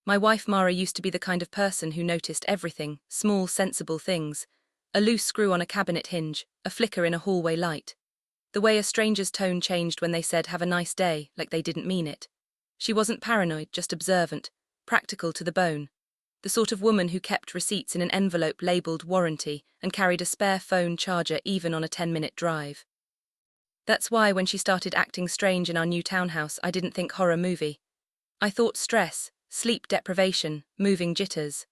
My wife Mara used to be the kind of person who noticed everything, small, sensible things. A loose screw on a cabinet hinge, a flicker in a hallway light. The way a stranger's tone changed when they said "have a nice day," like they didn't mean it. She wasn't paranoid, just observant, practical to the bone. The sort of woman who kept receipts in an envelope labeled warranty and carried a spare phone charger even on a 10-minute drive. That's why when she started acting strange in our new townhouse, I didn't think horror movie. I thought stress, sleep deprivation, moving jitters.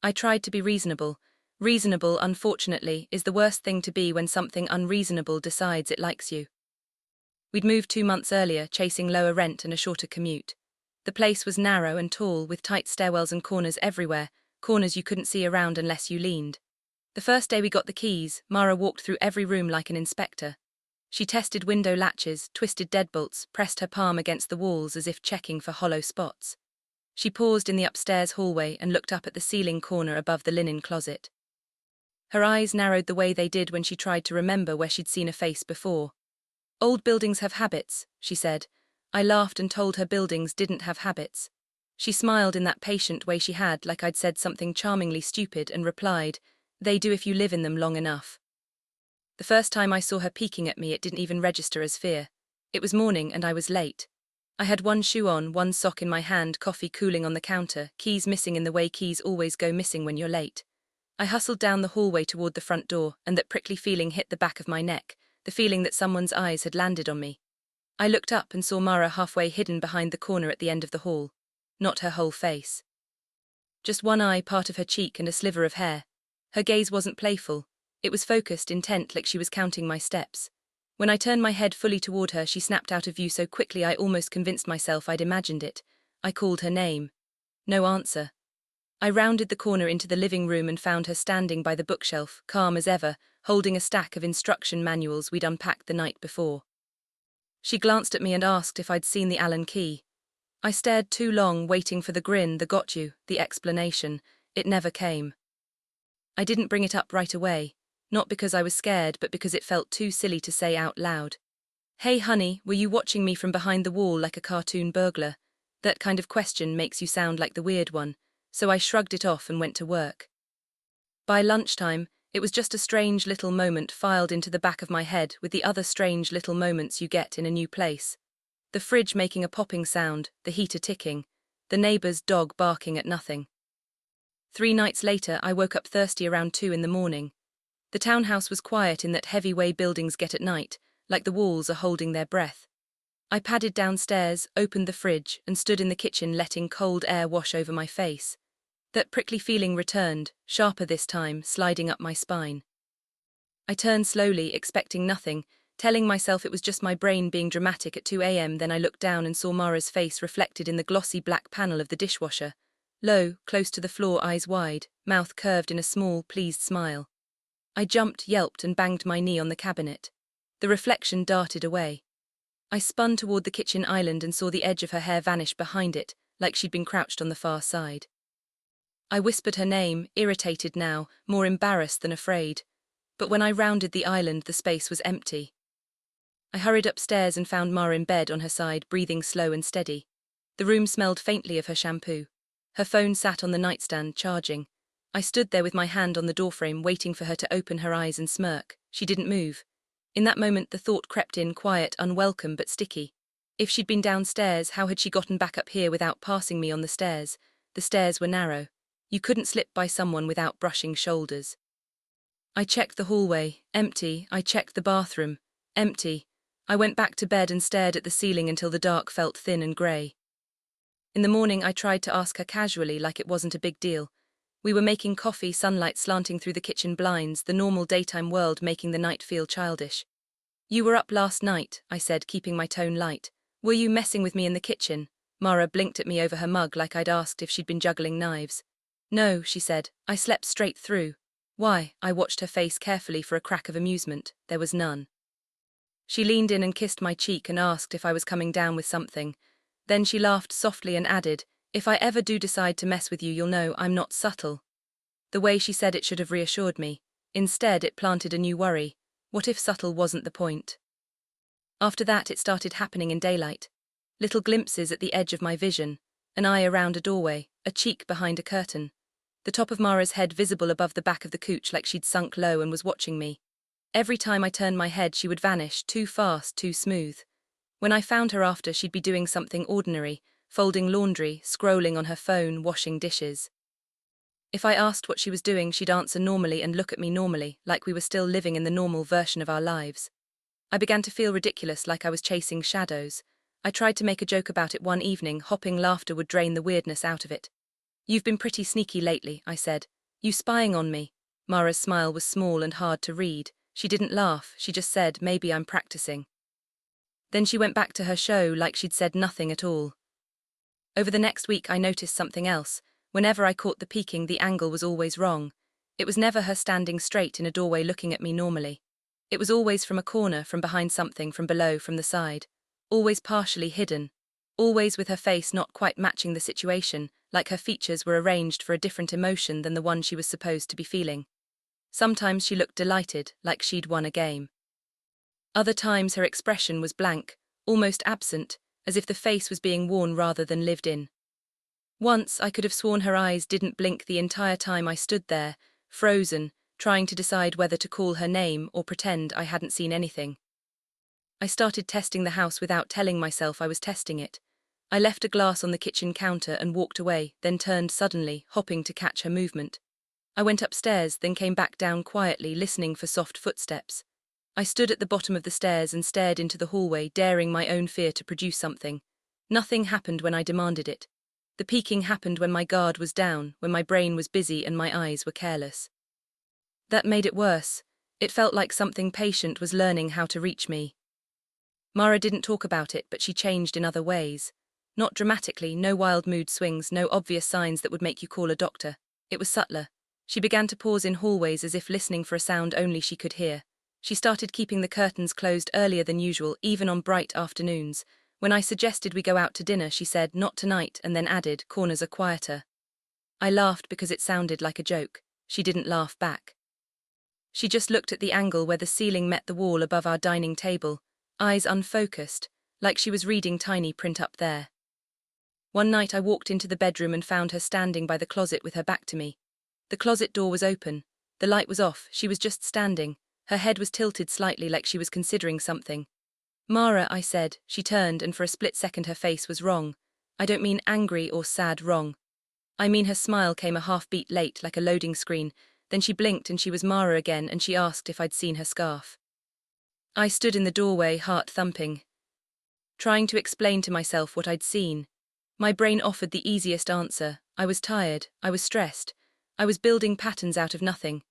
I tried to be reasonable. Reasonable, unfortunately, is the worst thing to be when something unreasonable decides it likes you. We'd moved 2 months earlier, chasing lower rent and a shorter commute. The place was narrow and tall, with tight stairwells and corners everywhere, corners you couldn't see around unless you leaned. The first day we got the keys, Mara walked through every room like an inspector. She tested window latches, twisted deadbolts, pressed her palm against the walls as if checking for hollow spots. She paused in the upstairs hallway and looked up at the ceiling corner above the linen closet. Her eyes narrowed the way they did when she tried to remember where she'd seen a face before. "Old buildings have habits," she said. I laughed and told her buildings didn't have habits. She smiled in that patient way she had, like I'd said something charmingly stupid, and replied, "They do if you live in them long enough." The first time I saw her peeking at me, it didn't even register as fear. It was morning and I was late. I had one shoe on, one sock in my hand, coffee cooling on the counter, keys missing in the way keys always go missing when you're late. I hustled down the hallway toward the front door, and that prickly feeling hit the back of my neck, the feeling that someone's eyes had landed on me. I looked up and saw Mara halfway hidden behind the corner at the end of the hall. Not her whole face. Just one eye, part of her cheek, and a sliver of hair. Her gaze wasn't playful. It was focused, intent, like she was counting my steps. When I turned my head fully toward her, she snapped out of view so quickly I almost convinced myself I'd imagined it. I called her name. No answer. I rounded the corner into the living room and found her standing by the bookshelf, calm as ever, holding a stack of instruction manuals we'd unpacked the night before. She glanced at me and asked if I'd seen the Allen key. I stared too long, waiting for the grin, the "got you," the explanation. It never came. I didn't bring it up right away, not because I was scared, but because it felt too silly to say out loud. "Hey honey, were you watching me from behind the wall like a cartoon burglar?" That kind of question makes you sound like the weird one, so I shrugged it off and went to work. By lunchtime, it was just a strange little moment filed into the back of my head with the other strange little moments you get in a new place. The fridge making a popping sound, the heater ticking, the neighbor's dog barking at nothing. 3 nights later, I woke up thirsty around 2 in the morning. The townhouse was quiet in that heavy way buildings get at night, like the walls are holding their breath. I padded downstairs, opened the fridge, and stood in the kitchen letting cold air wash over my face. That prickly feeling returned, sharper this time, sliding up my spine. I turned slowly, expecting nothing, telling myself it was just my brain being dramatic at 2 a.m. Then I looked down and saw Mara's face reflected in the glossy black panel of the dishwasher. Low, close to the floor, eyes wide, mouth curved in a small, pleased smile. I jumped, yelped, and banged my knee on the cabinet. The reflection darted away. I spun toward the kitchen island and saw the edge of her hair vanish behind it, like she'd been crouched on the far side. I whispered her name, irritated now, more embarrassed than afraid. But when I rounded the island, the space was empty. I hurried upstairs and found Mara in bed on her side, breathing slow and steady. The room smelled faintly of her shampoo. Her phone sat on the nightstand, charging. I stood there with my hand on the doorframe, waiting for her to open her eyes and smirk. She didn't move. In that moment, the thought crept in, quiet, unwelcome, but sticky. If she'd been downstairs, how had she gotten back up here without passing me on the stairs? The stairs were narrow. You couldn't slip by someone without brushing shoulders. I checked the hallway, empty. I checked the bathroom, empty. I went back to bed and stared at the ceiling until the dark felt thin and grey. In the morning, I tried to ask her casually, like it wasn't a big deal. We were making coffee, sunlight slanting through the kitchen blinds, the normal daytime world making the night feel childish. "You were up last night," I said, keeping my tone light. "Were you messing with me in the kitchen?" Mara blinked at me over her mug like I'd asked if she'd been juggling knives. "No," she said. "I slept straight through." "Why?" I watched her face carefully for a crack of amusement. There was none. She leaned in and kissed my cheek and asked if I was coming down with something. Then she laughed softly and added, "If I ever do decide to mess with you, you'll know I'm not subtle." The way she said it should have reassured me. Instead, it planted a new worry. What if subtle wasn't the point? After that, it started happening in daylight. Little glimpses at the edge of my vision. An eye around a doorway, a cheek behind a curtain. The top of Mara's head visible above the back of the couch like she'd sunk low and was watching me. Every time I turned my head she would vanish, too fast, too smooth. When I found her after, she'd be doing something ordinary, folding laundry, scrolling on her phone, washing dishes. If I asked what she was doing, she'd answer normally and look at me normally, like we were still living in the normal version of our lives. I began to feel ridiculous, like I was chasing shadows. I tried to make a joke about it one evening, hoping laughter would drain the weirdness out of it. "You've been pretty sneaky lately," I said. "You spying on me?" Mara's smile was small and hard to read. She didn't laugh, she just said, "Maybe I'm practicing." Then she went back to her show like she'd said nothing at all. Over the next week I noticed something else. Whenever I caught the peeking, the angle was always wrong. It was never her standing straight in a doorway looking at me normally. It was always from a corner, from behind something, from below, from the side. Always partially hidden. Always with her face not quite matching the situation, like her features were arranged for a different emotion than the one she was supposed to be feeling. Sometimes she looked delighted, like she'd won a game. Other times her expression was blank, almost absent, as if the face was being worn rather than lived in. Once I could have sworn her eyes didn't blink the entire time I stood there, frozen, trying to decide whether to call her name or pretend I hadn't seen anything. I started testing the house without telling myself I was testing it. I left a glass on the kitchen counter and walked away, then turned suddenly, hopping to catch her movement. I went upstairs, then came back down quietly, listening for soft footsteps. I stood at the bottom of the stairs and stared into the hallway, daring my own fear to produce something. Nothing happened when I demanded it. The peeking happened when my guard was down, when my brain was busy and my eyes were careless. That made it worse. It felt like something patient was learning how to reach me. Mara didn't talk about it, but she changed in other ways. Not dramatically, no wild mood swings, no obvious signs that would make you call a doctor. It was subtler. She began to pause in hallways as if listening for a sound only she could hear. She started keeping the curtains closed earlier than usual, even on bright afternoons. When I suggested we go out to dinner, she said, "Not tonight," and then added, "Corners are quieter." I laughed because it sounded like a joke. She didn't laugh back. She just looked at the angle where the ceiling met the wall above our dining table, eyes unfocused, like she was reading tiny print up there. One night I walked into the bedroom and found her standing by the closet with her back to me. The closet door was open. The light was off. She was just standing. Her head was tilted slightly, like she was considering something. "Mara," I said. She turned, and for a split second her face was wrong. I don't mean angry or sad wrong. I mean her smile came a half-beat late, like a loading screen. Then she blinked and she was Mara again, and she asked if I'd seen her scarf. I stood in the doorway, heart thumping, trying to explain to myself what I'd seen. My brain offered the easiest answer. I was tired. I was stressed. I was building patterns out of nothing.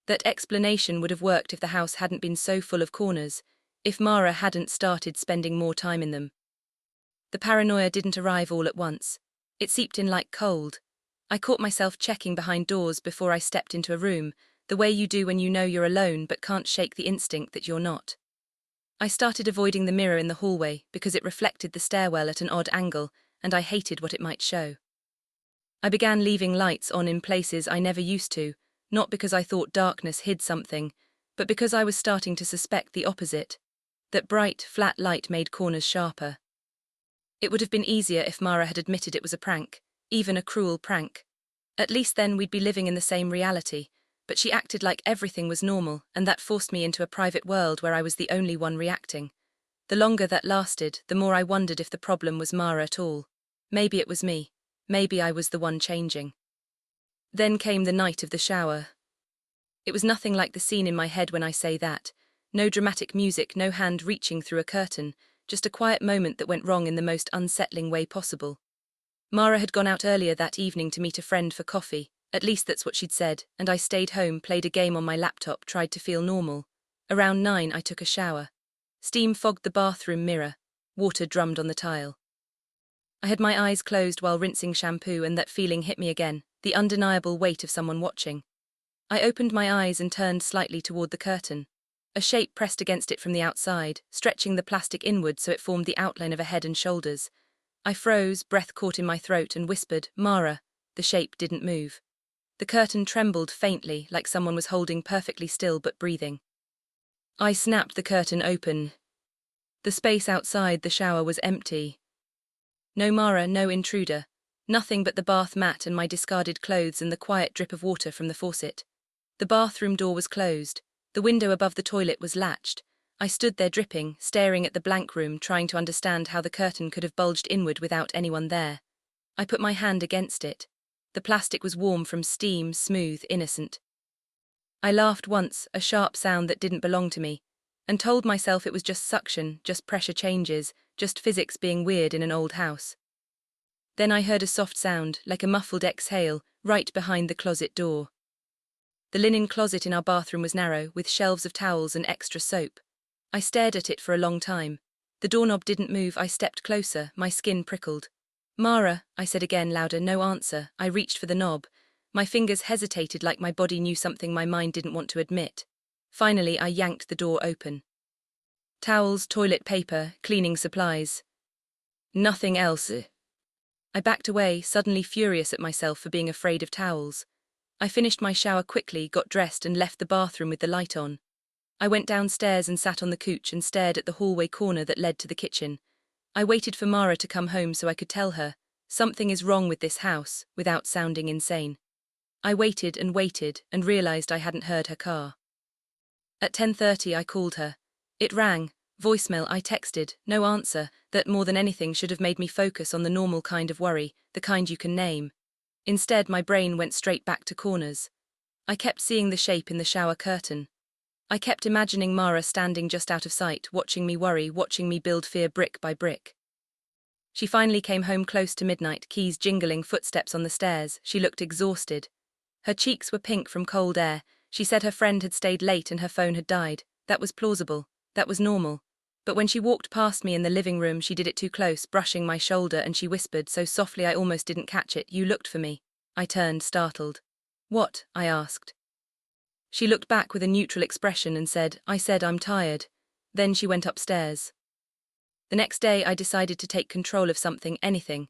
That explanation would have worked if the house hadn't been so full of corners, if Mara hadn't started spending more time in them. The paranoia didn't arrive all at once. It seeped in like cold. I caught myself checking behind doors before I stepped into a room, the way you do when you know you're alone but can't shake the instinct that you're not. I started avoiding the mirror in the hallway because it reflected the stairwell at an odd angle, and I hated what it might show. I began leaving lights on in places I never used to, not because I thought darkness hid something, but because I was starting to suspect the opposite, that bright, flat light made corners sharper. It would have been easier if Mara had admitted it was a prank, even a cruel prank. At least then we'd be living in the same reality, but she acted like everything was normal, and that forced me into a private world where I was the only one reacting. The longer that lasted, the more I wondered if the problem was Mara at all. Maybe it was me. Maybe I was the one changing. Then came the night of the shower. It was nothing like the scene in my head when I say that. No dramatic music, no hand reaching through a curtain, just a quiet moment that went wrong in the most unsettling way possible. Mara had gone out earlier that evening to meet a friend for coffee, at least that's what she'd said, and I stayed home, played a game on my laptop, tried to feel normal. Around 9 I took a shower. Steam fogged the bathroom mirror. Water drummed on the tile. I had my eyes closed while rinsing shampoo, and that feeling hit me again, the undeniable weight of someone watching. I opened my eyes and turned slightly toward the curtain. A shape pressed against it from the outside, stretching the plastic inward so it formed the outline of a head and shoulders. I froze, breath caught in my throat, and whispered, "Mara." The shape didn't move. The curtain trembled faintly, like someone was holding perfectly still but breathing. I snapped the curtain open. The space outside the shower was empty. No Mara, no intruder. Nothing but the bath mat and my discarded clothes and the quiet drip of water from the faucet. The bathroom door was closed. The window above the toilet was latched. I stood there dripping, staring at the blank room, trying to understand how the curtain could have bulged inward without anyone there. I put my hand against it. The plastic was warm from steam, smooth, innocent. I laughed once, a sharp sound that didn't belong to me, and told myself it was just suction, just pressure changes, just physics being weird in an old house. Then I heard a soft sound, like a muffled exhale, right behind the closet door. The linen closet in our bathroom was narrow, with shelves of towels and extra soap. I stared at it for a long time. The doorknob didn't move. I stepped closer, my skin prickled. "Mara," I said again, louder. No answer. I reached for the knob. My fingers hesitated, like my body knew something my mind didn't want to admit. Finally, I yanked the door open. Towels, toilet paper, cleaning supplies. Nothing else. I backed away, suddenly furious at myself for being afraid of towels. I finished my shower quickly, got dressed and left the bathroom with the light on. I went downstairs and sat on the couch and stared at the hallway corner that led to the kitchen. I waited for Mara to come home so I could tell her, something is wrong with this house, without sounding insane. I waited and realized I hadn't heard her car. At 10:30 I called her. It rang. Voicemail. I texted, no answer. That more than anything should have made me focus on the normal kind of worry, the kind you can name. Instead, my brain went straight back to corners. I kept seeing the shape in the shower curtain. I kept imagining Mara standing just out of sight, watching me worry, watching me build fear brick by brick. She finally came home close to midnight, keys jingling, footsteps on the stairs. She looked exhausted. Her cheeks were pink from cold air. She said her friend had stayed late and her phone had died. That was plausible. That was normal. But when she walked past me in the living room, she did it too close, brushing my shoulder, and she whispered so softly I almost didn't catch it, "You looked for me." I turned, startled. "What?" I asked. She looked back with a neutral expression and said, "I said I'm tired." Then she went upstairs. The next day I decided to take control of something, anything.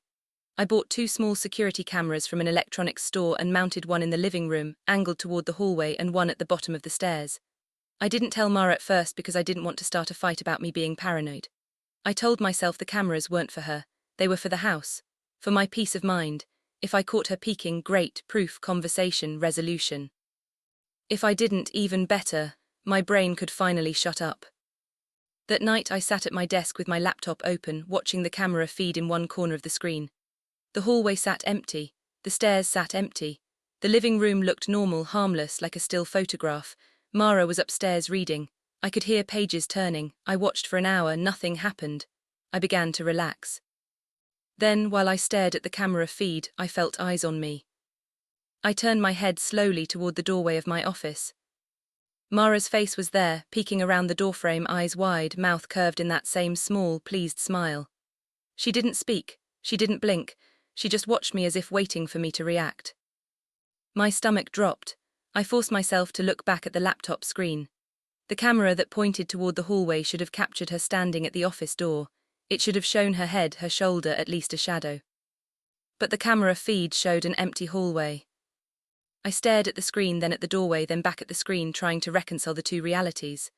I bought 2 small security cameras from an electronics store and mounted one in the living room, angled toward the hallway, and one at the bottom of the stairs. I didn't tell Mara at first because I didn't want to start a fight about me being paranoid. I told myself the cameras weren't for her, they were for the house. For my peace of mind. If I caught her peeking, great, proof, conversation, resolution. If I didn't, even better, my brain could finally shut up. That night I sat at my desk with my laptop open, watching the camera feed in one corner of the screen. The hallway sat empty, the stairs sat empty. The living room looked normal, harmless, like a still photograph. Mara was upstairs reading. I could hear pages turning. I watched for an hour, nothing happened. I began to relax. Then, while I stared at the camera feed, I felt eyes on me. I turned my head slowly toward the doorway of my office. Mara's face was there, peeking around the doorframe, eyes wide, mouth curved in that same small, pleased smile. She didn't speak, she didn't blink, she just watched me as if waiting for me to react. My stomach dropped. I forced myself to look back at the laptop screen. The camera that pointed toward the hallway should have captured her standing at the office door. It should have shown her head, her shoulder, at least a shadow. But the camera feed showed an empty hallway. I stared at the screen, then at the doorway, then back at the screen, trying to reconcile the two realities.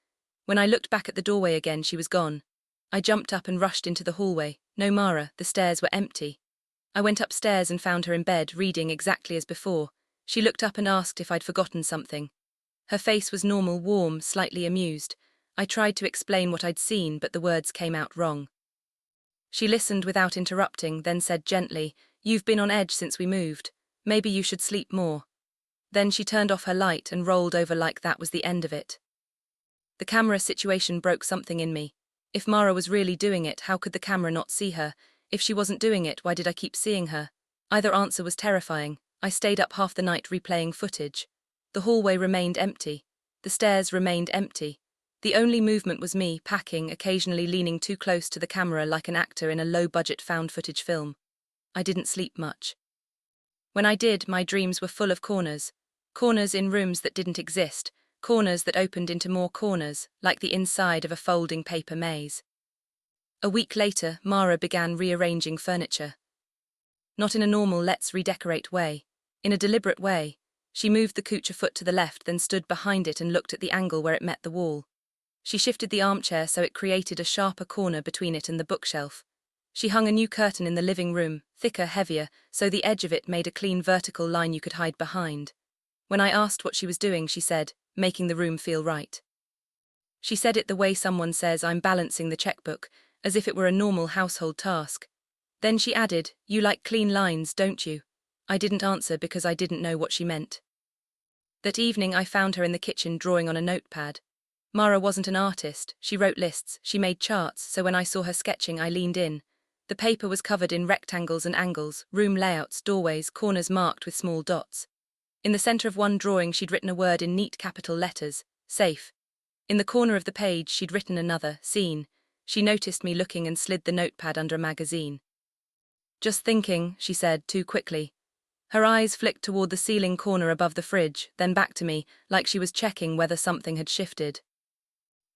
When I looked back at the doorway again, she was gone. I jumped up and rushed into the hallway. No Mara, the stairs were empty. I went upstairs and found her in bed, reading exactly as before. She looked up and asked if I'd forgotten something. Her face was normal, warm, slightly amused. I tried to explain what I'd seen, but the words came out wrong. She listened without interrupting, then said gently, "You've been on edge since we moved. Maybe you should sleep more." Then she turned off her light and rolled over like that was the end of it. The camera situation broke something in me. If Mara was really doing it, how could the camera not see her? If she wasn't doing it, why did I keep seeing her? Either answer was terrifying. I stayed up half the night replaying footage. The hallway remained empty. The stairs remained empty. The only movement was me, packing, occasionally leaning too close to the camera like an actor in a low-budget found-footage film. I didn't sleep much. When I did, my dreams were full of corners. Corners in rooms that didn't exist. Corners that opened into more corners, like the inside of a folding paper maze. A week later, Mara began rearranging furniture. Not in a normal let's redecorate way. In a deliberate way. She moved the couch a foot to the left, then stood behind it and looked at the angle where it met the wall. She shifted the armchair so it created a sharper corner between it and the bookshelf. She hung a new curtain in the living room, thicker, heavier, so the edge of it made a clean vertical line you could hide behind. When I asked what she was doing, she said, making the room feel right. She said it the way someone says, I'm balancing the checkbook, as if it were a normal household task. Then she added, you like clean lines, don't you? I didn't answer because I didn't know what she meant. That evening I found her in the kitchen drawing on a notepad. Mara wasn't an artist, she wrote lists, she made charts, so when I saw her sketching I leaned in. The paper was covered in rectangles and angles, room layouts, doorways, corners marked with small dots. In the center of one drawing she'd written a word in neat capital letters, safe. In the corner of the page she'd written another, seen. She noticed me looking and slid the notepad under a magazine. Just thinking, she said, too quickly. Her eyes flicked toward the ceiling corner above the fridge, then back to me, like she was checking whether something had shifted.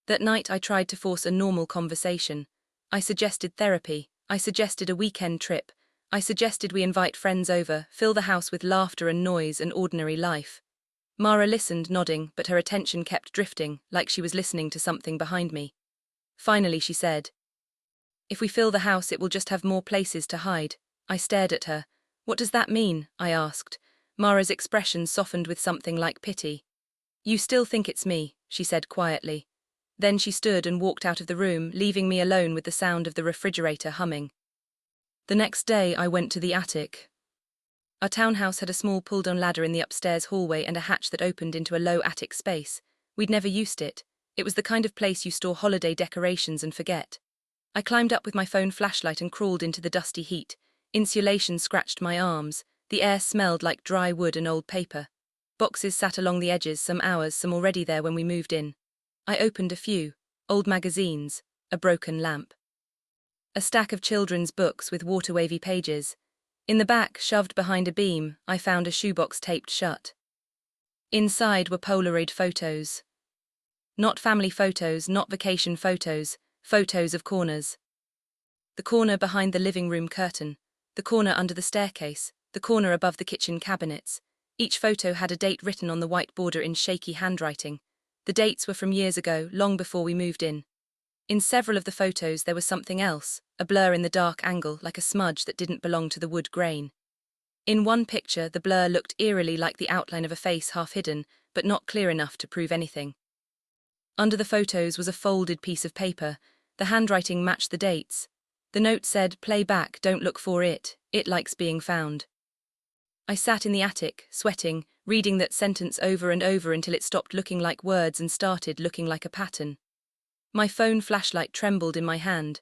That night I tried to force a normal conversation. I suggested therapy. I suggested a weekend trip. I suggested we invite friends over, fill the house with laughter and noise and ordinary life. Mara listened, nodding, but her attention kept drifting, like she was listening to something behind me. Finally she said, if we fill the house it will just have more places to hide. I stared at her. What does that mean? I asked. Mara's expression softened with something like pity. You still think it's me, she said quietly. Then she stood and walked out of the room, leaving me alone with the sound of the refrigerator humming. The next day I went to the attic. Our townhouse had a small pull-down ladder in the upstairs hallway and a hatch that opened into a low attic space. We'd never used it. It was the kind of place you store holiday decorations and forget. I climbed up with my phone flashlight and crawled into the dusty heat. Insulation scratched my arms. The air smelled like dry wood and old paper. Boxes sat along the edges, some ours, some already there when we moved in. I opened a few. Old magazines. A broken lamp. A stack of children's books with water-wavy pages. In the back, shoved behind a beam, I found a shoebox taped shut. Inside were Polaroid photos. Not family photos, not vacation photos, photos of corners. The corner behind the living room curtain, the corner under the staircase, the corner above the kitchen cabinets. Each photo had a date written on the white border in shaky handwriting. The dates were from years ago, long before we moved in. In several of the photos there was something else, a blur in the dark angle, like a smudge that didn't belong to the wood grain. In one picture, the blur looked eerily like the outline of a face half hidden, but not clear enough to prove anything. Under the photos was a folded piece of paper. The handwriting matched the dates. The note said, "Play back, don't look for it. It likes being found." I sat in the attic, sweating, reading that sentence over and over until it stopped looking like words and started looking like a pattern. My phone flashlight trembled in my hand.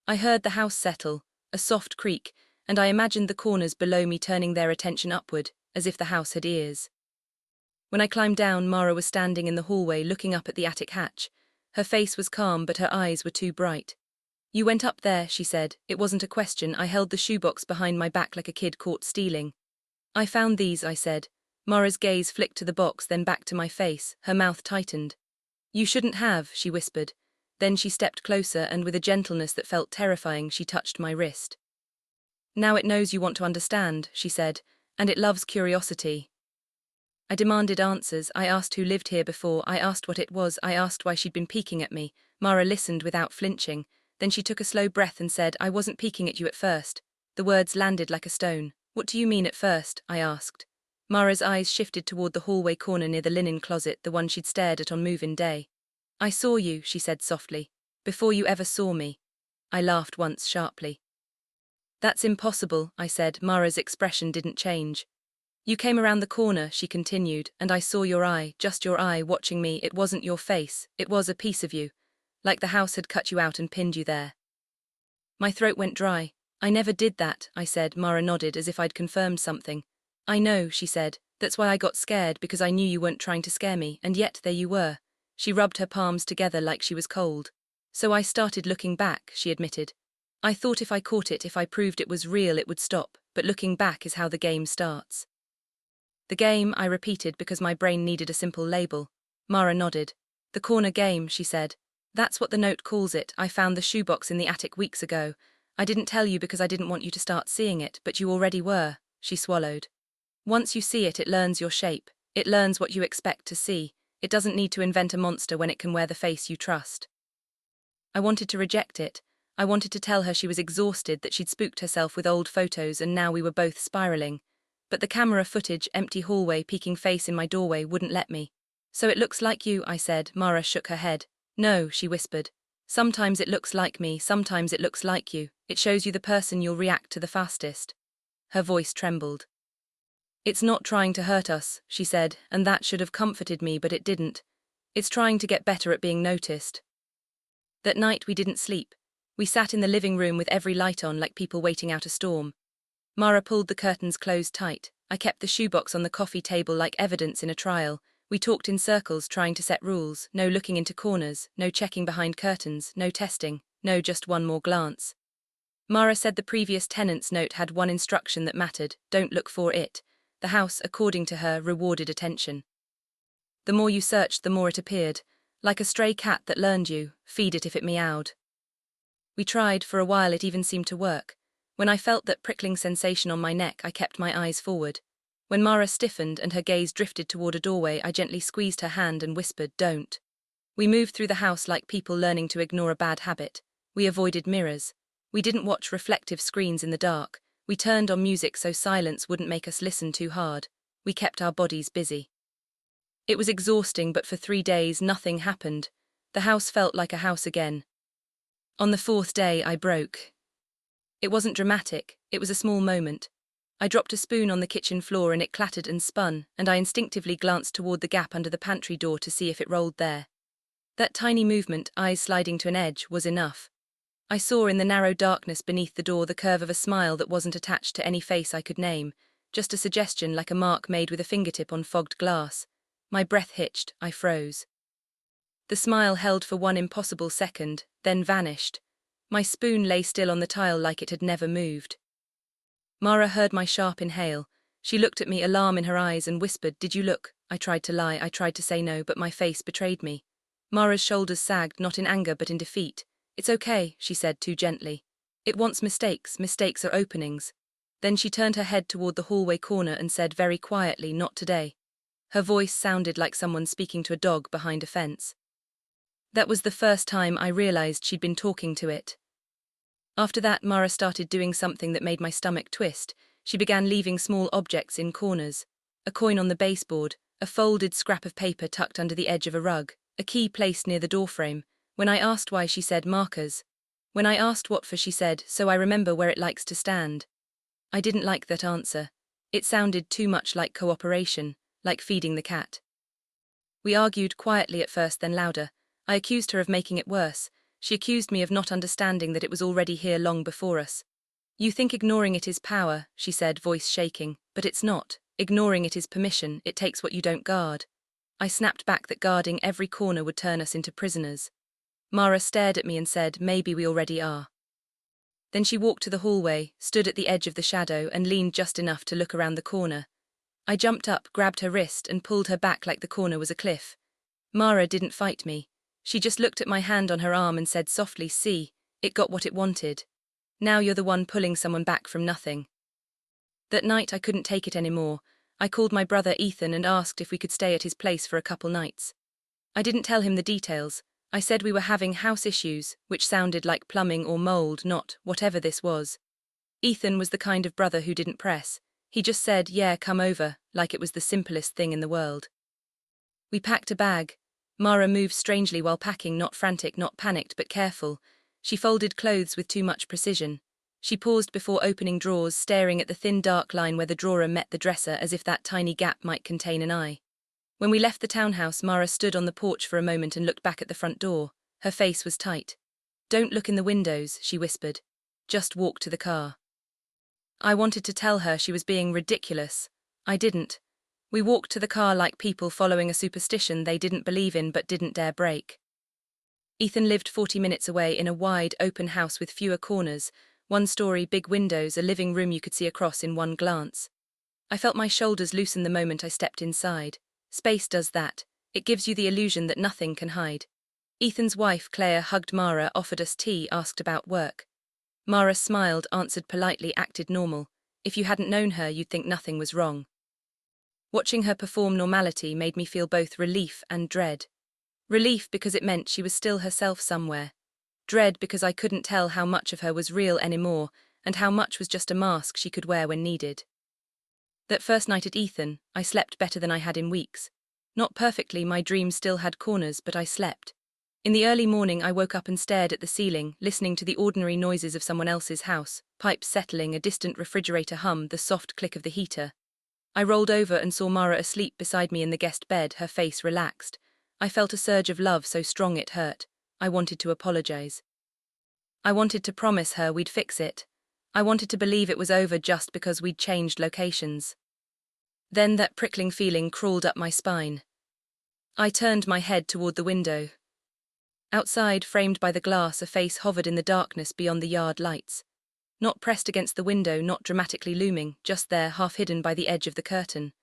I heard the house settle, a soft creak, and I imagined the corners below me turning their attention upward, as if the house had ears. When I climbed down, Mara was standing in the hallway looking up at the attic hatch. Her face was calm, but her eyes were too bright. You went up there, she said. It wasn't a question. I held the shoebox behind my back like a kid caught stealing. I found these, I said. Mara's gaze flicked to the box, then back to my face. Her mouth tightened. You shouldn't have, she whispered. Then she stepped closer, and with a gentleness that felt terrifying, she touched my wrist. Now it knows you want to understand, she said, and it loves curiosity. I demanded answers. I asked who lived here before. I asked what it was. I asked why she'd been peeking at me. Mara listened without flinching. Then she took a slow breath and said, I wasn't peeking at you at first. The words landed like a stone. What do you mean at first? I asked. Mara's eyes shifted toward the hallway corner near the linen closet, the one she'd stared at on move-in day. I saw you, she said softly, before you ever saw me. I laughed once sharply. That's impossible, I said. Mara's expression didn't change. You came around the corner, she continued, and I saw your eye, just your eye, watching me. It wasn't your face, it was a piece of you. Like the house had cut you out and pinned you there. My throat went dry. I never did that, I said. Mara nodded as if I'd confirmed something. I know, she said. That's why I got scared, because I knew you weren't trying to scare me, and yet there you were. She rubbed her palms together like she was cold. So I started looking back, she admitted. I thought if I caught it, if I proved it was real, it would stop, but looking back is how the game starts. The game, I repeated because my brain needed a simple label. Mara nodded. The corner game, she said. That's what the note calls it. I found the shoebox in the attic weeks ago. I didn't tell you because I didn't want you to start seeing it, but you already were, she swallowed. Once you see it, it learns your shape. It learns what you expect to see. It doesn't need to invent a monster when it can wear the face you trust. I wanted to reject it. I wanted to tell her she was exhausted, that she'd spooked herself with old photos and now we were both spiraling. But the camera footage, empty hallway, peeking face in my doorway wouldn't let me. So it looks like you, I said. Mara shook her head. No, she whispered. Sometimes it looks like me, sometimes it looks like you. It shows you the person you'll react to the fastest. Her voice trembled. It's not trying to hurt us, she said, and that should have comforted me, but it didn't. It's trying to get better at being noticed. That night we didn't sleep. We sat in the living room with every light on like people waiting out a storm. Mara pulled the curtains closed tight. I kept the shoebox on the coffee table like evidence in a trial. We talked in circles trying to set rules, no looking into corners, no checking behind curtains, no testing, no just one more glance. Mara said the previous tenant's note had one instruction that mattered: don't look for it. The house, according to her, rewarded attention. The more you searched, the more it appeared, like a stray cat that learned you, feed it if it meowed. We tried, for a while it even seemed to work. When I felt that prickling sensation on my neck, I kept my eyes forward. When Mara stiffened and her gaze drifted toward a doorway, I gently squeezed her hand and whispered, don't. We moved through the house like people learning to ignore a bad habit. We avoided mirrors. We didn't watch reflective screens in the dark. We turned on music so silence wouldn't make us listen too hard. We kept our bodies busy. It was exhausting, but for 3 days nothing happened. The house felt like a house again. On the 4th day I broke. It wasn't dramatic, it was a small moment. I dropped a spoon on the kitchen floor and it clattered and spun, and I instinctively glanced toward the gap under the pantry door to see if it rolled there. That tiny movement, eyes sliding to an edge, was enough. I saw in the narrow darkness beneath the door the curve of a smile that wasn't attached to any face I could name, just a suggestion like a mark made with a fingertip on fogged glass. My breath hitched, I froze. The smile held for one impossible second, then vanished. My spoon lay still on the tile like it had never moved. Mara heard my sharp inhale. She looked at me, alarm in her eyes, and whispered, did you look? I tried to lie, I tried to say no, but my face betrayed me. Mara's shoulders sagged, not in anger but in defeat. It's okay, she said too gently. It wants mistakes, mistakes are openings. Then she turned her head toward the hallway corner and said very quietly, not today. Her voice sounded like someone speaking to a dog behind a fence. That was the first time I realized she'd been talking to it. After that, Mara started doing something that made my stomach twist. She began leaving small objects in corners. A coin on the baseboard, a folded scrap of paper tucked under the edge of a rug, a key placed near the doorframe. When I asked why, she said, markers. When I asked what for, she said, so I remember where it likes to stand. I didn't like that answer. It sounded too much like cooperation, like feeding the cat. We argued quietly at first, then louder. I accused her of making it worse. She accused me of not understanding that it was already here long before us. You think ignoring it is power, she said, voice shaking, but it's not. Ignoring it is permission, it takes what you don't guard. I snapped back that guarding every corner would turn us into prisoners. Mara stared at me and said, maybe we already are. Then she walked to the hallway, stood at the edge of the shadow, and leaned just enough to look around the corner. I jumped up, grabbed her wrist, and pulled her back like the corner was a cliff. Mara didn't fight me. She just looked at my hand on her arm and said softly, see, it got what it wanted. Now you're the one pulling someone back from nothing. That night I couldn't take it anymore. I called my brother Ethan and asked if we could stay at his place for a couple nights. I didn't tell him the details. I said we were having house issues, which sounded like plumbing or mold, not whatever this was. Ethan was the kind of brother who didn't press. He just said, yeah, come over, like it was the simplest thing in the world. We packed a bag. Mara moved strangely while packing, not frantic, not panicked, but careful. She folded clothes with too much precision. She paused before opening drawers, staring at the thin dark line where the drawer met the dresser, as if that tiny gap might contain an eye. When we left the townhouse, Mara stood on the porch for a moment and looked back at the front door. Her face was tight. Don't look in the windows, she whispered. Just walk to the car. I wanted to tell her she was being ridiculous. I didn't. We walked to the car like people following a superstition they didn't believe in but didn't dare break. Ethan lived 40 minutes away in a wide, open house with fewer corners, one-story, big windows, a living room you could see across in one glance. I felt my shoulders loosen the moment I stepped inside. Space does that. It gives you the illusion that nothing can hide. Ethan's wife, Claire, hugged Mara, offered us tea, asked about work. Mara smiled, answered politely, acted normal. If you hadn't known her, you'd think nothing was wrong. Watching her perform normality made me feel both relief and dread. Relief because it meant she was still herself somewhere. Dread because I couldn't tell how much of her was real anymore, and how much was just a mask she could wear when needed. That first night at Ethan, I slept better than I had in weeks. Not perfectly, my dreams still had corners, but I slept. In the early morning I woke up and stared at the ceiling, listening to the ordinary noises of someone else's house, pipes settling, a distant refrigerator hum, the soft click of the heater. I rolled over and saw Mara asleep beside me in the guest bed, her face relaxed. I felt a surge of love so strong it hurt. I wanted to apologize. I wanted to promise her we'd fix it. I wanted to believe it was over just because we'd changed locations. Then that prickling feeling crawled up my spine. I turned my head toward the window. Outside, framed by the glass, a face hovered in the darkness beyond the yard lights. Not pressed against the window, not dramatically looming, just there, half hidden by the edge of the curtain.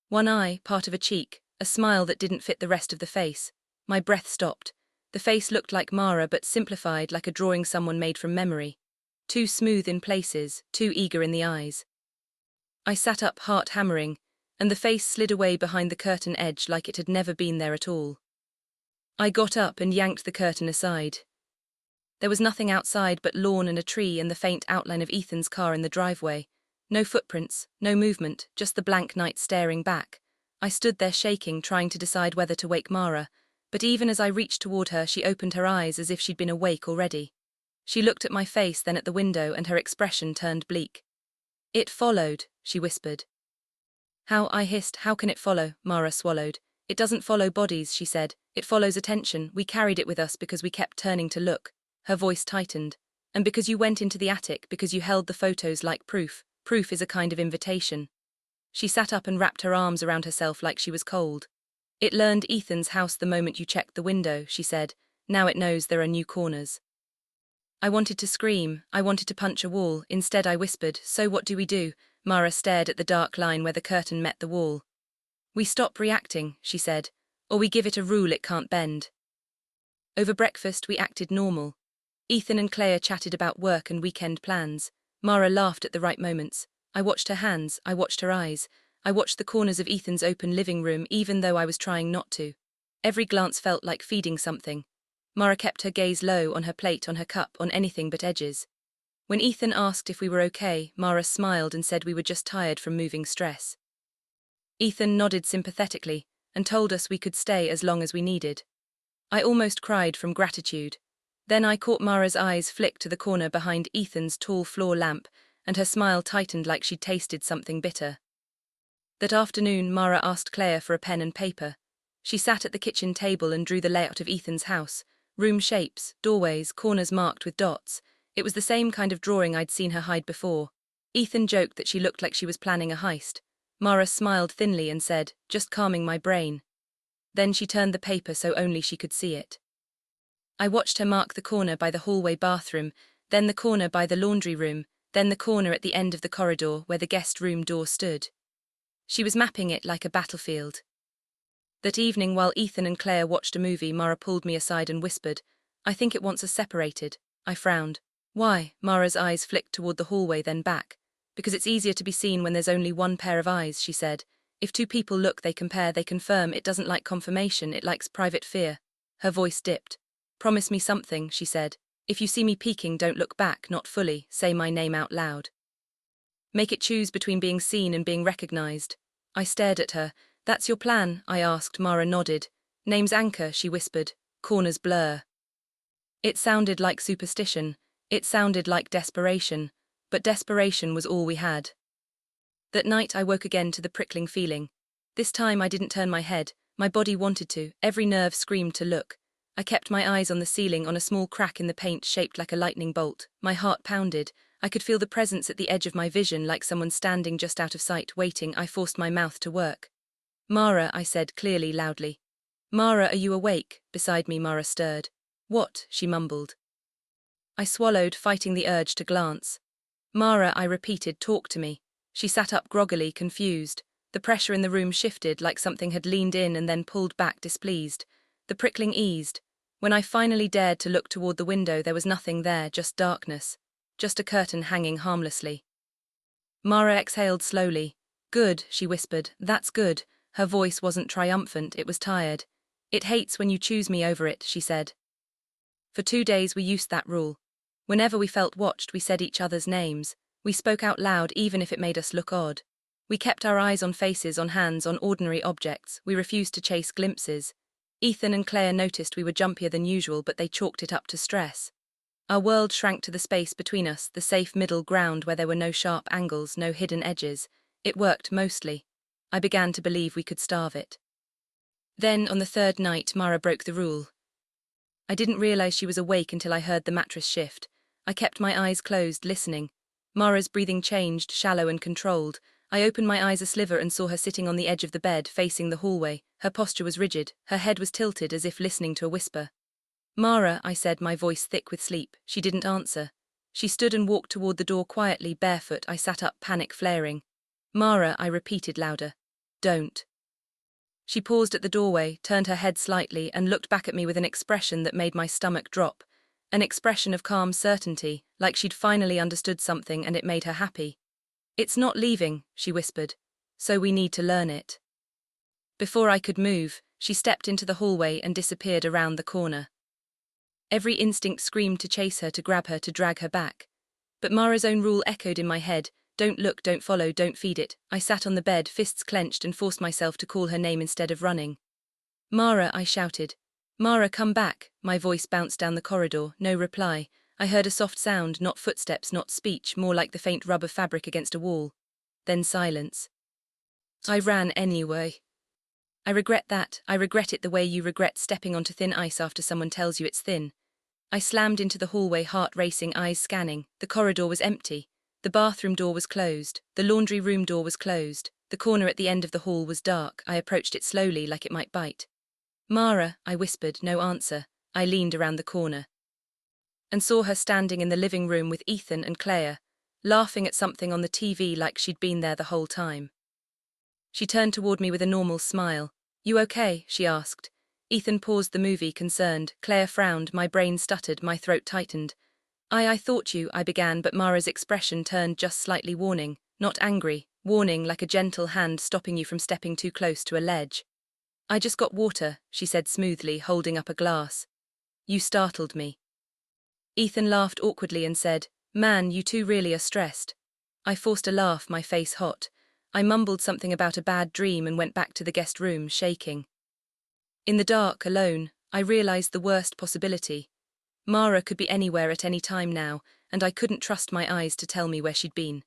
One eye, part of a cheek, a smile that didn't fit the rest of the face. My breath stopped. The face looked like Mara, but simplified, like a drawing someone made from memory. Too smooth in places, too eager in the eyes. I sat up, heart hammering, and the face slid away behind the curtain edge like it had never been there at all. I got up and yanked the curtain aside. There was nothing outside but lawn and a tree and the faint outline of Ethan's car in the driveway. No footprints, no movement, just the blank night staring back. I stood there shaking, trying to decide whether to wake Mara, but even as I reached toward her, she opened her eyes as if she'd been awake already. She looked at my face, then at the window, and her expression turned bleak. "It followed," she whispered. "How?" I hissed. "How can it follow?" Mara swallowed. "It doesn't follow bodies," she said. "It follows attention. We carried it with us because we kept turning to look." Her voice tightened. "And because you went into the attic, because you held the photos like proof. Proof is a kind of invitation." She sat up and wrapped her arms around herself like she was cold. "It learned Ethan's house the moment you checked the window," she said. "Now it knows there are new corners." I wanted to scream. I wanted to punch a wall. Instead I whispered, "So what do we do?" Mara stared at the dark line where the curtain met the wall. "We stop reacting," she said, "or we give it a rule it can't bend." Over breakfast we acted normal. Ethan and Claire chatted about work and weekend plans. Mara laughed at the right moments. I watched her hands, I watched her eyes. I watched the corners of Ethan's open living room even though I was trying not to. Every glance felt like feeding something. Mara kept her gaze low, on her plate, on her cup, on anything but edges. When Ethan asked if we were okay, Mara smiled and said we were just tired from moving stress. Ethan nodded sympathetically and told us we could stay as long as we needed. I almost cried from gratitude. Then I caught Mara's eyes flick to the corner behind Ethan's tall floor lamp, and her smile tightened like she'd tasted something bitter. That afternoon, Mara asked Claire for a pen and paper. She sat at the kitchen table and drew the layout of Ethan's house. Room shapes, doorways, corners marked with dots. It was the same kind of drawing I'd seen her hide before. Ethan joked that she looked like she was planning a heist. Mara smiled thinly and said, "Just calming my brain." Then she turned the paper so only she could see it. I watched her mark the corner by the hallway bathroom, then the corner by the laundry room, then the corner at the end of the corridor where the guest room door stood. She was mapping it like a battlefield. That evening, while Ethan and Claire watched a movie, Mara pulled me aside and whispered, "I think it wants us separated." I frowned. "Why?" Mara's eyes flicked toward the hallway, then back. "Because it's easier to be seen when there's only one pair of eyes," she said. "If two people look, they compare, they confirm. It doesn't like confirmation, it likes private fear." Her voice dipped. "Promise me something," she said. "If you see me peeking, don't look back, not fully. Say my name out loud. Make it choose between being seen and being recognized." I stared at her. "That's your plan?" I asked. Mara nodded. "Name's Anchor," she whispered. "Corners blur." It sounded like superstition. It sounded like desperation. But desperation was all we had. That night I woke again to the prickling feeling. This time I didn't turn my head. My body wanted to. Every nerve screamed to look. I kept my eyes on the ceiling, on a small crack in the paint shaped like a lightning bolt. My heart pounded. I could feel the presence at the edge of my vision, like someone standing just out of sight, waiting. I forced my mouth to work. "Mara," I said clearly, loudly. "Mara, are you awake?" Beside me, Mara stirred. "What?" she mumbled. I swallowed, fighting the urge to glance. "Mara," I repeated, "talk to me." She sat up groggily, confused. The pressure in the room shifted, like something had leaned in and then pulled back, displeased. The prickling eased. When I finally dared to look toward the window, there was nothing there, just darkness. Just a curtain hanging harmlessly. Mara exhaled slowly. "Good," she whispered. "That's good." Her voice wasn't triumphant, it was tired. "It hates when you choose me over it," she said. For 2 days we used that rule. Whenever we felt watched, we said each other's names. We spoke out loud even if it made us look odd. We kept our eyes on faces, on hands, on ordinary objects. We refused to chase glimpses. Ethan and Claire noticed we were jumpier than usual, but they chalked it up to stress. Our world shrank to the space between us, the safe middle ground where there were no sharp angles, no hidden edges. It worked mostly. I began to believe we could starve it. Then, on the third night, Mara broke the rule. I didn't realize she was awake until I heard the mattress shift. I kept my eyes closed, listening. Mara's breathing changed, shallow and controlled. I opened my eyes a sliver and saw her sitting on the edge of the bed, facing the hallway. Her posture was rigid, her head was tilted as if listening to a whisper. "Mara," I said, my voice thick with sleep. She didn't answer. She stood and walked toward the door quietly, barefoot. I sat up, panic flaring. "Mara," I repeated louder. "Don't." She paused at the doorway, turned her head slightly, and looked back at me with an expression that made my stomach drop. An expression of calm certainty, like she'd finally understood something and it made her happy. "It's not leaving," she whispered. "So we need to learn it." Before I could move, she stepped into the hallway and disappeared around the corner. Every instinct screamed to chase her, to grab her, to drag her back. But Mara's own rule echoed in my head: don't look, don't follow, don't feed it. I sat on the bed, fists clenched, and forced myself to call her name instead of running. "Mara," I shouted. "Mara, come back." My voice bounced down the corridor, no reply. I heard a soft sound, not footsteps, not speech, more like the faint rub of fabric against a wall. Then silence. I ran anyway. I regret that. I regret it the way you regret stepping onto thin ice after someone tells you it's thin. I slammed into the hallway, heart racing, eyes scanning. The corridor was empty. The bathroom door was closed. The laundry room door was closed. The corner at the end of the hall was dark. I approached it slowly, like it might bite. "Mara," I whispered, no answer. I leaned around the corner and saw her standing in the living room with Ethan and Claire, laughing at something on the TV like she'd been there the whole time. She turned toward me with a normal smile. "You okay?" she asked. Ethan paused the movie, concerned. Claire frowned, my brain stuttered, my throat tightened. I thought you," I began, but Mara's expression turned just slightly warning, not angry, warning, like a gentle hand stopping you from stepping too close to a ledge. "I just got water," she said smoothly, holding up a glass. "You startled me." Ethan laughed awkwardly and said, "Man, you two really are stressed." I forced a laugh, my face hot. I mumbled something about a bad dream and went back to the guest room, shaking. In the dark, alone, I realized the worst possibility. Mara could be anywhere at any time now, and I couldn't trust my eyes to tell me where she'd been.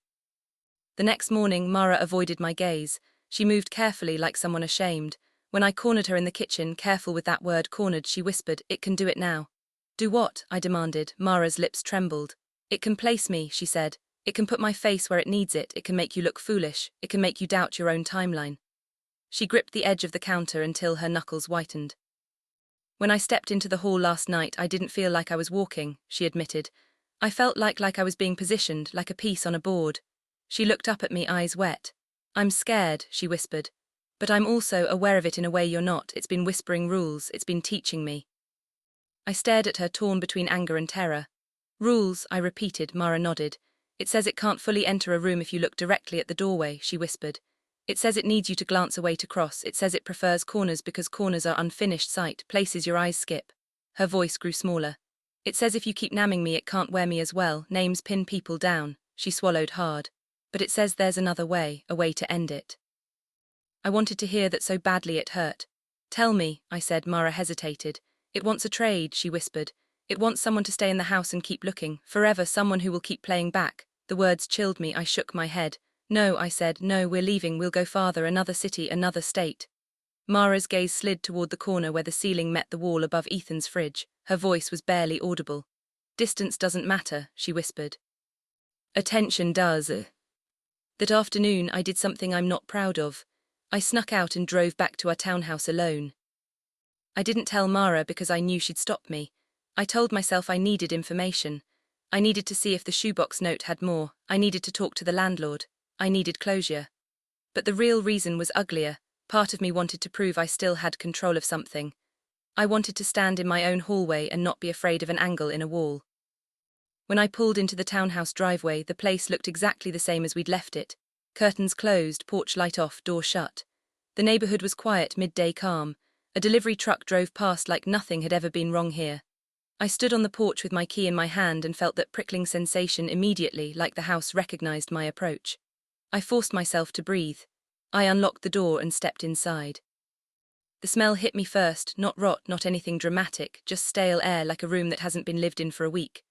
The next morning, Mara avoided my gaze. She moved carefully, like someone ashamed. When I cornered her in the kitchen, careful with that word, cornered, she whispered, "It can do it now." "Do what?" I demanded. Mara's lips trembled. "It can place me," she said. "It can put my face where it needs it. It can make you look foolish. It can make you doubt your own timeline." She gripped the edge of the counter until her knuckles whitened. "When I stepped into the hall last night, I didn't feel like I was walking," she admitted. "I felt like I was being positioned, like a piece on a board." She looked up at me, eyes wet. "I'm scared," she whispered. "But I'm also aware of it in a way you're not. It's been whispering rules. It's been teaching me." I stared at her, torn between anger and terror. "Rules," I repeated. Mara nodded. "It says it can't fully enter a room if you look directly at the doorway," she whispered. "It says it needs you to glance away to cross. It says it prefers corners because corners are unfinished sight, places your eyes skip." Her voice grew smaller. "It says if you keep namming me, it can't wear me as well. Names pin people down." She swallowed hard. "But it says there's another way, a way to end it." I wanted to hear that so badly it hurt. "Tell me," I said. Mara hesitated. "It wants a trade," she whispered. "It wants someone to stay in the house and keep looking, forever, someone who will keep playing back." The words chilled me. I shook my head. "No," I said. "No, we're leaving. We'll go farther, another city, another state." Mara's gaze slid toward the corner where the ceiling met the wall above Ethan's fridge. Her voice was barely audible. "Distance doesn't matter," she whispered. "Attention does." That afternoon, I did something I'm not proud of. I snuck out and drove back to our townhouse alone. I didn't tell Mara because I knew she'd stop me. I told myself I needed information. I needed to see if the shoebox note had more. I needed to talk to the landlord. I needed closure. But the real reason was uglier. Part of me wanted to prove I still had control of something. I wanted to stand in my own hallway and not be afraid of an angle in a wall. When I pulled into the townhouse driveway, the place looked exactly the same as we'd left it. Curtains closed, porch light off, door shut. The neighborhood was quiet, midday calm. A delivery truck drove past like nothing had ever been wrong here. I stood on the porch with my key in my hand and felt that prickling sensation immediately, like the house recognized my approach. I forced myself to breathe. I unlocked the door and stepped inside. The smell hit me first, not rot, not anything dramatic, just stale air like a room that hasn't been lived in for a week.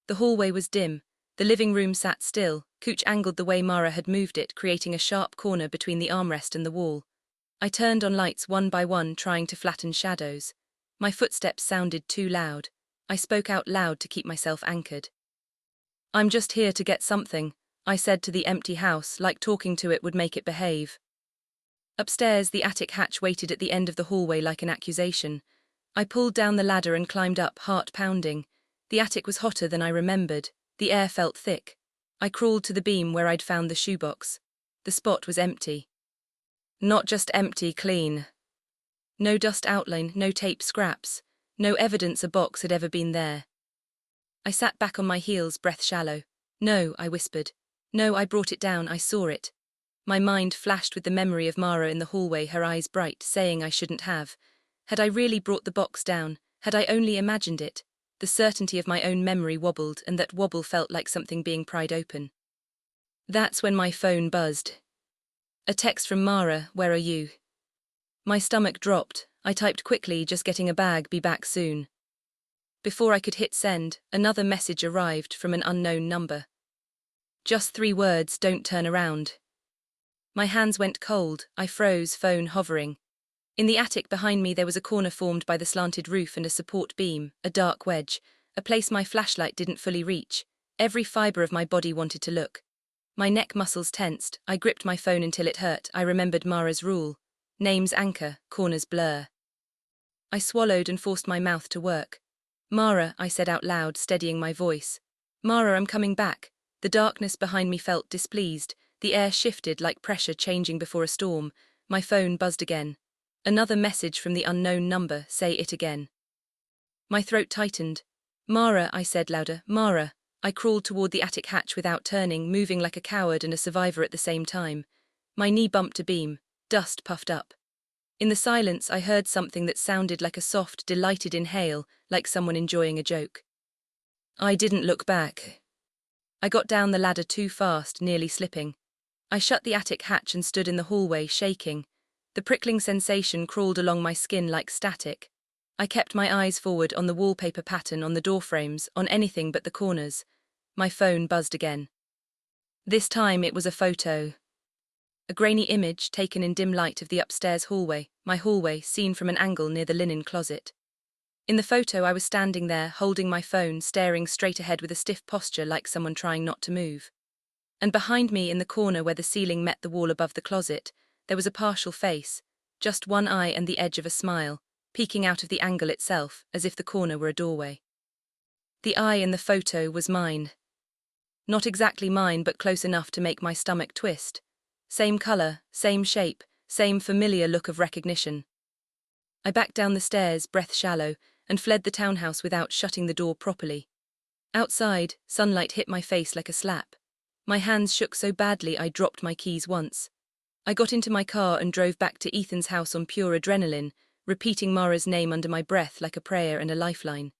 The hallway was dim. The living room sat still, couch angled the way Mara had moved it, creating a sharp corner between the armrest and the wall. I turned on lights one by one, trying to flatten shadows. My footsteps sounded too loud. I spoke out loud to keep myself anchored. "I'm just here to get something," I said to the empty house, like talking to it would make it behave. Upstairs, the attic hatch waited at the end of the hallway like an accusation. I pulled down the ladder and climbed up, heart pounding. The attic was hotter than I remembered. The air felt thick. I crawled to the beam where I'd found the shoebox. The spot was empty. Not just empty, clean. No dust outline, no tape scraps. No evidence a box had ever been there. I sat back on my heels, breath shallow. "No," I whispered. "No, I brought it down, I saw it." My mind flashed with the memory of Mara in the hallway, her eyes bright, saying I shouldn't have. Had I really brought the box down? Had I only imagined it? The certainty of my own memory wobbled, and that wobble felt like something being pried open. That's when my phone buzzed. A text from Mara, "Where are you?" My stomach dropped. I typed quickly, "Just getting a bag, be back soon." Before I could hit send, another message arrived from an unknown number. Just 3 words, "Don't turn around." My hands went cold, I froze, phone hovering. In the attic behind me there was a corner formed by the slanted roof and a support beam, a dark wedge, a place my flashlight didn't fully reach. Every fiber of my body wanted to look. My neck muscles tensed, I gripped my phone until it hurt. I remembered Mara's rule. Names anchor, corners blur. I swallowed and forced my mouth to work. "Mara," I said out loud, steadying my voice. "Mara, I'm coming back." The darkness behind me felt displeased. The air shifted like pressure changing before a storm. My phone buzzed again. Another message from the unknown number, "Say it again." My throat tightened. "Mara," I said louder, "Mara." I crawled toward the attic hatch without turning, moving like a coward and a survivor at the same time. My knee bumped a beam. Dust puffed up. In the silence, I heard something that sounded like a soft, delighted inhale, like someone enjoying a joke. I didn't look back. I got down the ladder too fast, nearly slipping. I shut the attic hatch and stood in the hallway, shaking. The prickling sensation crawled along my skin like static. I kept my eyes forward on the wallpaper pattern, on the doorframes, on anything but the corners. My phone buzzed again. This time it was a photo. A grainy image taken in dim light of the upstairs hallway, my hallway, seen from an angle near the linen closet. In the photo, I was standing there, holding my phone, staring straight ahead with a stiff posture like someone trying not to move. And behind me, in the corner where the ceiling met the wall above the closet, there was a partial face, just one eye and the edge of a smile, peeking out of the angle itself, as if the corner were a doorway. The eye in the photo was mine. Not exactly mine, but close enough to make my stomach twist. Same color, same shape, same familiar look of recognition. I backed down the stairs, breath shallow, and fled the townhouse without shutting the door properly. Outside, sunlight hit my face like a slap. My hands shook so badly I dropped my keys once. I got into my car and drove back to Ethan's house on pure adrenaline, repeating Mara's name under my breath like a prayer and a lifeline.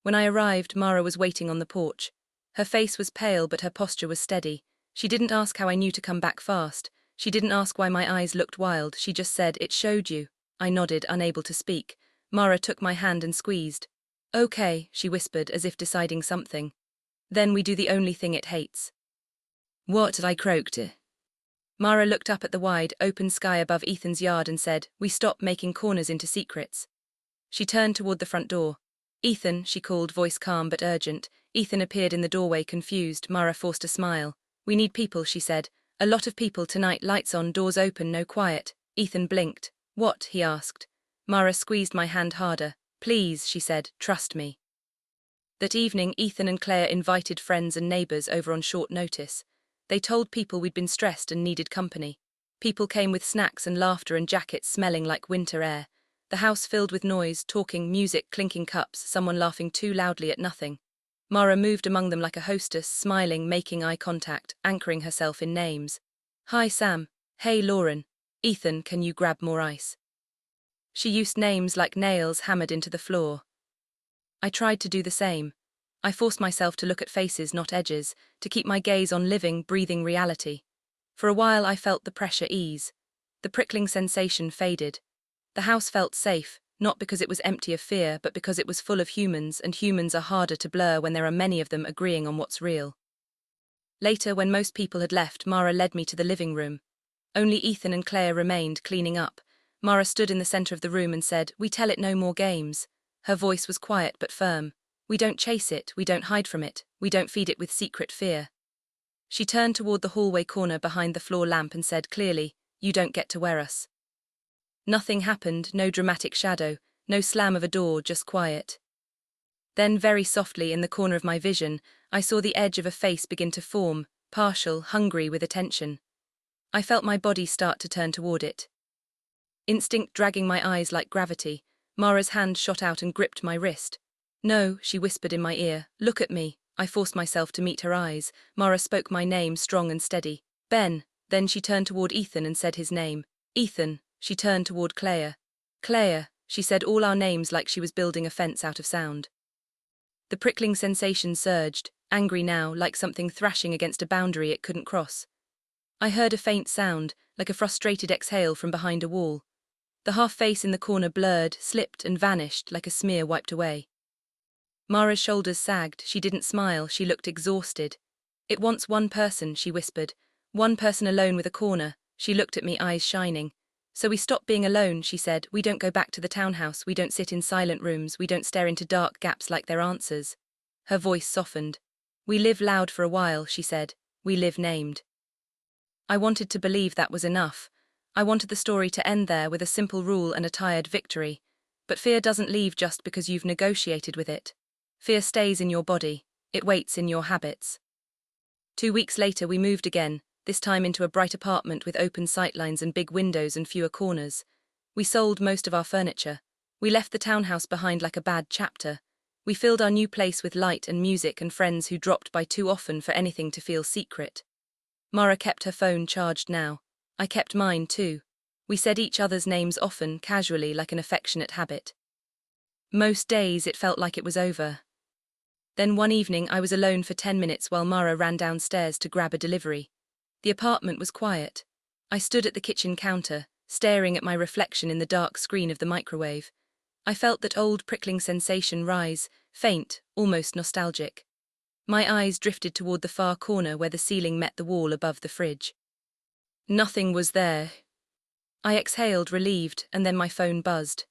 When I arrived, Mara was waiting on the porch. Her face was pale, but her posture was steady. She didn't ask how I knew to come back fast. She didn't ask why my eyes looked wild. She just said, "It showed you." I nodded, unable to speak. Mara took my hand and squeezed. "Okay," she whispered, as if deciding something. "Then we do the only thing it hates." "What?" I croaked. Mara looked up at the wide, open sky above Ethan's yard and said, "We stop making corners into secrets." She turned toward the front door. "Ethan," she called, voice calm but urgent. Ethan appeared in the doorway, confused. Mara forced a smile. "We need people," she said. "A lot of people tonight, lights on, doors open, no quiet." Ethan blinked. "What?" he asked. Mara squeezed my hand harder. "Please," she said, "trust me." That evening, Ethan and Claire invited friends and neighbors over on short notice. They told people we'd been stressed and needed company. People came with snacks and laughter and jackets smelling like winter air. The house filled with noise, talking, music, clinking cups, someone laughing too loudly at nothing. Mara moved among them like a hostess, smiling, making eye contact, anchoring herself in names. "Hi, Sam." "Hey, Lauren." "Ethan, can you grab more ice?" She used names like nails hammered into the floor. I tried to do the same. I forced myself to look at faces, not edges, to keep my gaze on living, breathing reality. For a while I felt the pressure ease. The prickling sensation faded. The house felt safe, not because it was empty of fear, but because it was full of humans, and humans are harder to blur when there are many of them agreeing on what's real. Later, when most people had left, Mara led me to the living room. Only Ethan and Claire remained, cleaning up. Mara stood in the center of the room and said, "We tell it no more games." Her voice was quiet but firm. "We don't chase it, we don't hide from it, we don't feed it with secret fear." She turned toward the hallway corner behind the floor lamp and said clearly, "You don't get to wear us." Nothing happened, no dramatic shadow, no slam of a door, just quiet. Then, very softly, in the corner of my vision, I saw the edge of a face begin to form, partial, hungry with attention. I felt my body start to turn toward it. Instinct dragging my eyes like gravity, Mara's hand shot out and gripped my wrist. "No," she whispered in my ear, "look at me." I forced myself to meet her eyes. Mara spoke my name, strong and steady. "Ben." Then she turned toward Ethan and said his name. "Ethan." She turned toward Claire. "Claire." She said all our names like she was building a fence out of sound. The prickling sensation surged, angry now, like something thrashing against a boundary it couldn't cross. I heard a faint sound, like a frustrated exhale from behind a wall. The half-face in the corner blurred, slipped and vanished like a smear wiped away. Mara's shoulders sagged, she didn't smile, she looked exhausted. "It wants one person," she whispered. "One person alone with a corner." She looked at me, eyes shining. "So we stop being alone," she said. "We don't go back to the townhouse, we don't sit in silent rooms, we don't stare into dark gaps like they're answers." Her voice softened. "We live loud for a while," she said. "We live named." I wanted to believe that was enough. I wanted the story to end there with a simple rule and a tired victory. But fear doesn't leave just because you've negotiated with it. Fear stays in your body. It waits in your habits. 2 weeks later we moved again, this time into a bright apartment with open sightlines and big windows and fewer corners. We sold most of our furniture. We left the townhouse behind like a bad chapter. We filled our new place with light and music and friends who dropped by too often for anything to feel secret. Mara kept her phone charged now. I kept mine too. We said each other's names often, casually, like an affectionate habit. Most days it felt like it was over. Then one evening I was alone for 10 minutes while Mara ran downstairs to grab a delivery. The apartment was quiet. I stood at the kitchen counter, staring at my reflection in the dark screen of the microwave. I felt that old prickling sensation rise, faint, almost nostalgic. My eyes drifted toward the far corner where the ceiling met the wall above the fridge. Nothing was there. I exhaled, relieved, and then my phone buzzed.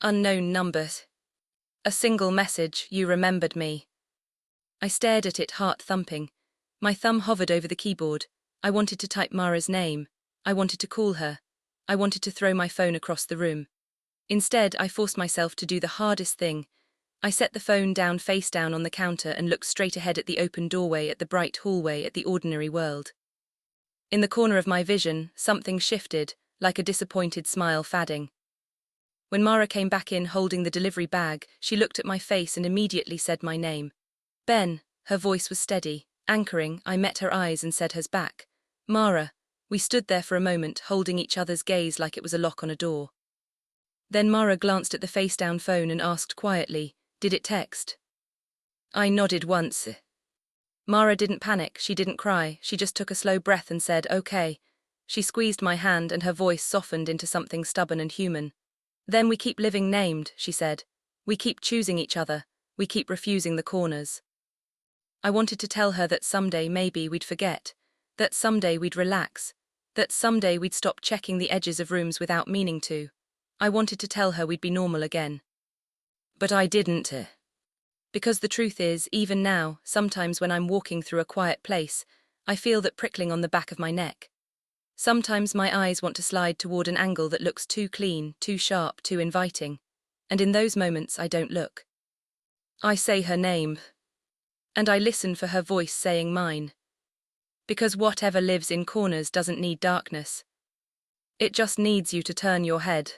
Unknown number. A single message, "You remembered me." I stared at it, heart thumping. My thumb hovered over the keyboard. I wanted to type Mara's name. I wanted to call her. I wanted to throw my phone across the room. Instead, I forced myself to do the hardest thing. I set the phone down face down on the counter and looked straight ahead at the open doorway, at the bright hallway, at the ordinary world. In the corner of my vision, something shifted, like a disappointed smile fading. When Mara came back in holding the delivery bag, she looked at my face and immediately said my name. "Ben." Her voice was steady, anchoring. I met her eyes and said hers back. "Mara." We stood there for a moment, holding each other's gaze like it was a lock on a door. Then Mara glanced at the face-down phone and asked quietly, "Did it text?" I nodded once. Mara didn't panic, she didn't cry, she just took a slow breath and said, "Okay." She squeezed my hand and her voice softened into something stubborn and human. "Then we keep living named," she said. "We keep choosing each other. We keep refusing the corners." I wanted to tell her that someday maybe we'd forget, that someday we'd relax, that someday we'd stop checking the edges of rooms without meaning to. I wanted to tell her we'd be normal again. But I didn't. Because the truth is, even now, sometimes when I'm walking through a quiet place, I feel that prickling on the back of my neck. Sometimes my eyes want to slide toward an angle that looks too clean, too sharp, too inviting. And in those moments I don't look. I say her name. And I listen for her voice saying mine. Because whatever lives in corners doesn't need darkness. It just needs you to turn your head.